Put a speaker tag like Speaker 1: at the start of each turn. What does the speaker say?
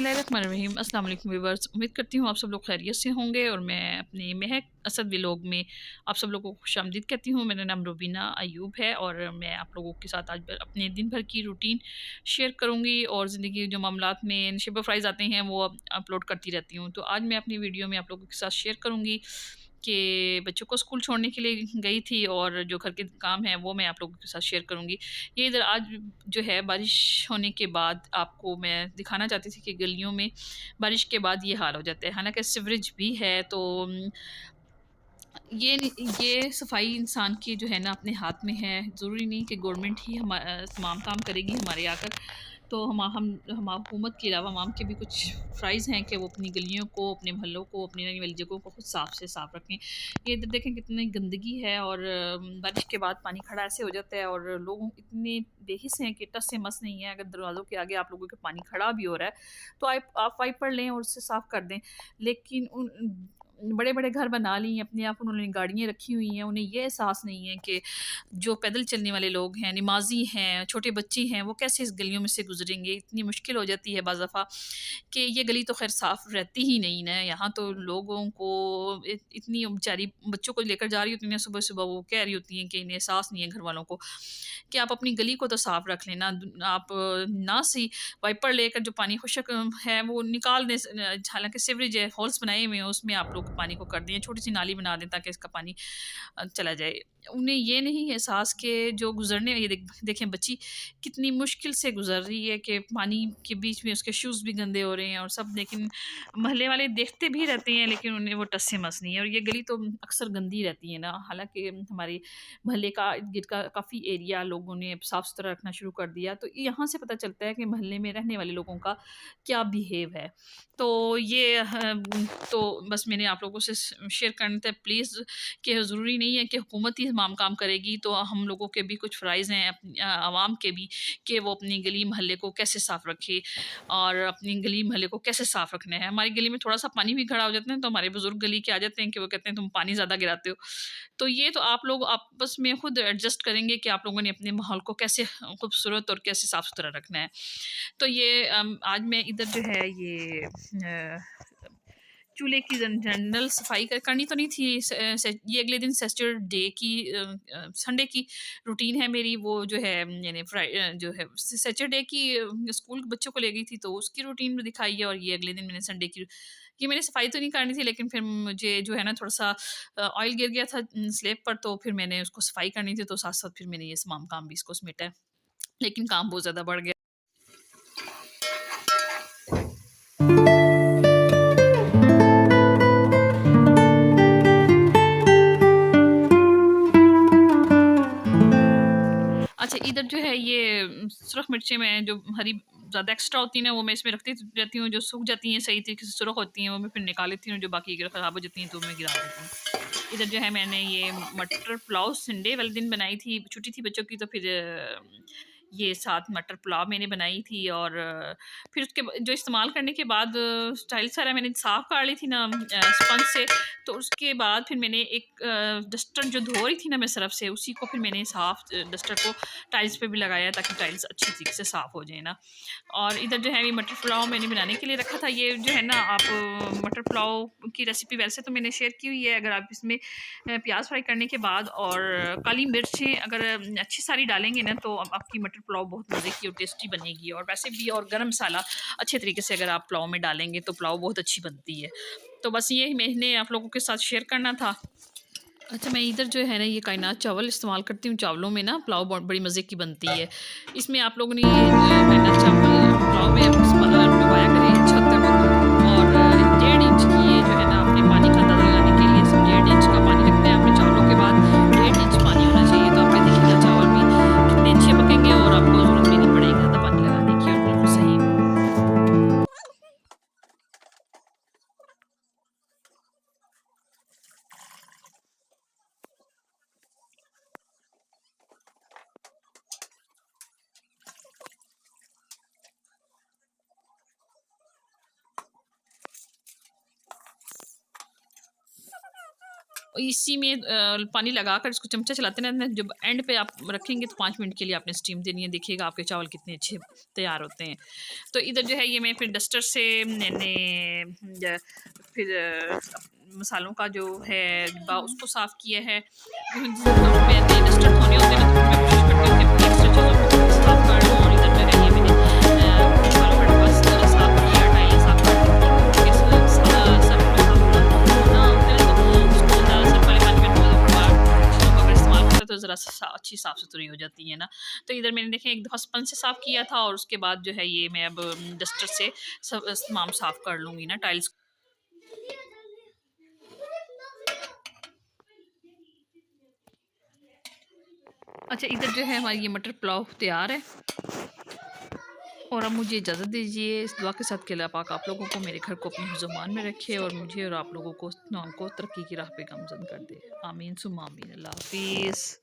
Speaker 1: बिस्मिल्लाहिर्रहमानिर्रहीम। अस्सलाम वालेकुम व्यूअर्स। उम्मीद करती हूँ आप सब लोग खैरियत से होंगे और मैं अपने महक असद व्लॉग में आप सब लोगों को खुशामदीद कहती हूँ। मेरा नाम रुबीना अयूब है और मैं आप लोगों के साथ आज अपने दिन भर की रूटीन शेयर करूँगी और ज़िंदगी के जो मामलात में शब फ़राइज़ आते हैं वो अपलोड करती रहती हूँ। तो आज मैं अपनी वीडियो में आप लोगों के साथ शेयर करूँगी कि बच्चों को स्कूल छोड़ने के लिए गई थी और जो घर के काम हैं वो मैं आप लोगों के साथ शेयर करूँगी। ये इधर आज जो है बारिश होने के बाद आपको मैं दिखाना चाहती थी कि गलियों में बारिश के बाद ये हाल हो जाता है। हालाँकि सीवरेज भी है तो ये सफाई इंसान की जो है ना अपने हाथ में है। ज़रूरी नहीं कि गवर्नमेंट ही तमाम काम करेगी हमारे आकर। तो हम हुकूमत के अलावा आवाम के भी कुछ फ़राइज़ हैं कि वो अपनी गलियों को, अपने मोहल्लों को, अपनी रहने वाली जगहों को खुद साफ़ से साफ़ रखें। ये इधर देखें कितनी गंदगी है और बारिश के बाद पानी खड़ा ऐसे हो जाता है और लोग इतने बेहिस हैं कि टस से मस नहीं है। अगर दरवाज़ों के आगे आप लोगों के पानी खड़ा भी हो रहा है तो आप वाइपर लें और उससे साफ़ कर दें। लेकिन उन बड़े-बड़े घर बना ली, अपने आप उन्होंने गाड़ियाँ रखी हुई हैं, उन्हें ये एहसास नहीं है कि जो पैदल चलने वाले लोग हैं, नमाज़ी हैं, छोटे बच्चे हैं, वो कैसे इस गलियों में से गुज़रेंगे। इतनी मुश्किल हो जाती है बाज़ दफ़ा कि ये गली तो ख़ैर साफ़ रहती ही नहीं ना, यहाँ तो लोगों को इतनी बेचारी बच्चों को लेकर जा रही होती हैं सुबह-सुबह, वो कह रही होती हैं कि इन्हें एहसास नहीं है घर वालों को कि आप अपनी गली को तो साफ़ रख लें ना। आप ना सी वाइपर लेकर जो पानी खुशक है वो निकाल दें। हालाँकि सीवरेज है, होल्स बनाए हुए हैं, उसमें आप लोग पानी को कर दें, छोटी-सी नाली बना दें ताकि इसका पानी चला जाए। उन्हें ये नहीं एहसास कि जो गुज़रने ये देखें बच्ची कितनी मुश्किल से गुज़र रही है कि पानी के बीच में उसके शूज़ भी गंदे हो रहे हैं और सब, लेकिन मोहल्ले वाले देखते भी रहते हैं लेकिन उन्हें वो टस से मस नहीं है। और ये गली तो अक्सर गंदी रहती है ना, हालाँकि हमारे मोहल्ले का इर्द-गिर्द का काफ़ी एरिया लोगों ने साफ़-सुथरा रखना शुरू कर दिया, तो यहाँ से पता चलता है कि मोहल्ले में रहने वाले लोगों का क्या बिहेव है। तो ये तो बस मैंने आप लोगों से शेयर करना था प्लीज़, कि ज़रूरी नहीं है कि हुकूमत ही तमाम काम करेगी, तो हम लोगों के भी कुछ फ़राइज़ हैं आवाम के भी कि वो अपनी गली मोहल्ले को कैसे साफ़ रखे और अपनी गली मोहल्ले को कैसे साफ़ रखना है। हमारी गली में थोड़ा-सा पानी भी खड़ा हो जाता है तो हमारे बुज़ुर्ग गली के आ जाते हैं कि वो कहते हैं तुम पानी ज़्यादा गिराते हो। तो ये तो आप लोग आपस में खुद एडजस्ट करेंगे कि आप लोगों ने अपने माहौल को कैसे खूबसूरत और कैसे साफ़-सुथरा रखना है। तो ये आज मैं इधर जो है ये चूल्हे की जनरल सफाई करनी तो नहीं थी। ये अगले दिन सैटरडे की संडे की रूटीन है मेरी, वो जो है यानी जो है सैटरडे की स्कूल के बच्चों को ले गई थी तो उसकी रूटीन में दिखाई है और ये अगले दिन मैंने संडे की ये मैंने सफाई तो नहीं करनी थी लेकिन फिर मुझे जो है ना थोड़ा सा ऑयल गिर गया था स्लेब पर, तो फिर मैंने उसको सफाई करनी थी तो साथ साथ फिर मैंने ये तमाम काम भी इसको समेटा है, लेकिन काम बहुत ज़्यादा बढ़ गया। अच्छा, इधर जो है ये सुरख मिर्चें मैं जो हरी ज़्यादा एक्स्ट्रा होती हैं ना, वो मैं इसमें रखती रहती हूँ, जो सूख जाती हैं सही तरीके से सुरख होती हैं, वो मैं फिर निकाल लेती हूँ, जो बाकी अगर ख़राब हो जाती हैं, तो मैं गिरा देती हूँ। इधर जो है मैंने ये मटर पुलाव संडे वाले दिन बनाई थी, छुट्टी थी बच्चों की, तो फिर ये साथ मटर पुलाव मैंने बनाई थी और फिर उसके जो इस्तेमाल करने के बाद स्टाइल सारा मैंने साफ़ कर ली थी ना स्पंज से, तो उसके बाद फिर मैंने एक डस्टर जो धो रही थी ना मैं सर्फ़ से, उसी को फिर मैंने साफ़ डस्टर को टाइल्स पे भी लगाया ताकि टाइल्स अच्छी तरीके से साफ़ हो जाए ना। और इधर जो है ये मटर पुलाव मैंने बनाने के लिए रखा था। ये जो है ना आप मटर पुलाव की रेसिपी वैसे तो मैंने शेयर की हुई है, अगर आप इसमें प्याज़ फ्राई करने के बाद और काली मिर्चें अगर अच्छी सारी डालेंगे ना तो आपकी मटर पुलाव बहुत मज़े की और टेस्टी बनेगी। और वैसे भी और गरम मसाला अच्छे तरीके से अगर आप पुलाव में डालेंगे तो पुलाव बहुत अच्छी बनती है। तो बस ये मैंने आप लोगों के साथ शेयर करना था। अच्छा, मैं इधर जो है ना ये कायनात चावल इस्तेमाल करती हूँ, चावलों में ना पुलाव बहुत बड़ी मज़े की बनती है। इसमें आप लोगों ने ये कायनात चावल पुलाव में डुबाया करें छत तक और 1.5 इंच की ये जो है ना अपने पानी का अंदाज़ा लगाने के लिए 1.5 इंच का पानी रखना है अपने चावलों के बाद, 1.5 इंच पानी होना चाहिए, तो आप ये देखिएगा चावल भी कितने अच्छे पकेंगे और आपको ज़रूरत भी नहीं पड़ेगी ज़्यादा पानी लगाने की और बिल्कुल सही। इसी में पानी लगाकर इसको चमचा चलाते रहना, जब एंड पे आप रखेंगे तो 5 मिनट के लिए आपने स्टीम देनी है, देखिएगा आपके चावल कितने अच्छे तैयार होते हैं। तो इधर जो है ये मैं फिर डस्टर से मैंने फिर मसालों का जो है डिब्बा उसको साफ़ किया है। मैंने डस्टर धोने होते हैं ना, तो मैं कोशिश करती हूँ कि अपनी एक्स्ट्रा चीज़ों को साफ़ कर लूँ, और इधर जो है ये मैंने मसालों का डिब्बा साफ़ किया, टाइलें साफ़ कर दी, इस सर्फ में साफ़ ना होते हैं तो उसको सर्फ वाले पानी में धो दो, चीज़ों का अगर इस्तेमाल करें तो ज़रा अच्छी साफ़-सुथरी हो जाती है ना। तो इधर मैंने देखें एक दफ़ा स्पंज से साफ़ किया था, और उसके बाद जो है ये मैं अब डस्टर से सब तमाम साफ़ कर लूँगी ना टाइल्स। अच्छा, इधर जो है हमारी ये मटर पुलाव तैयार है, और अब मुझे इजाज़त दीजिए इस दुआ के साथ कि अल्लाह पाक आप लोगों को, मेरे घर को अपनी हिफ्ज़-ओ-मान में रखे, और मुझे और आप लोगों को तरक्की की राह पे गामज़न कर दे। आमीन सुम्मा आमीन। अल्लाह हाफ़िज़।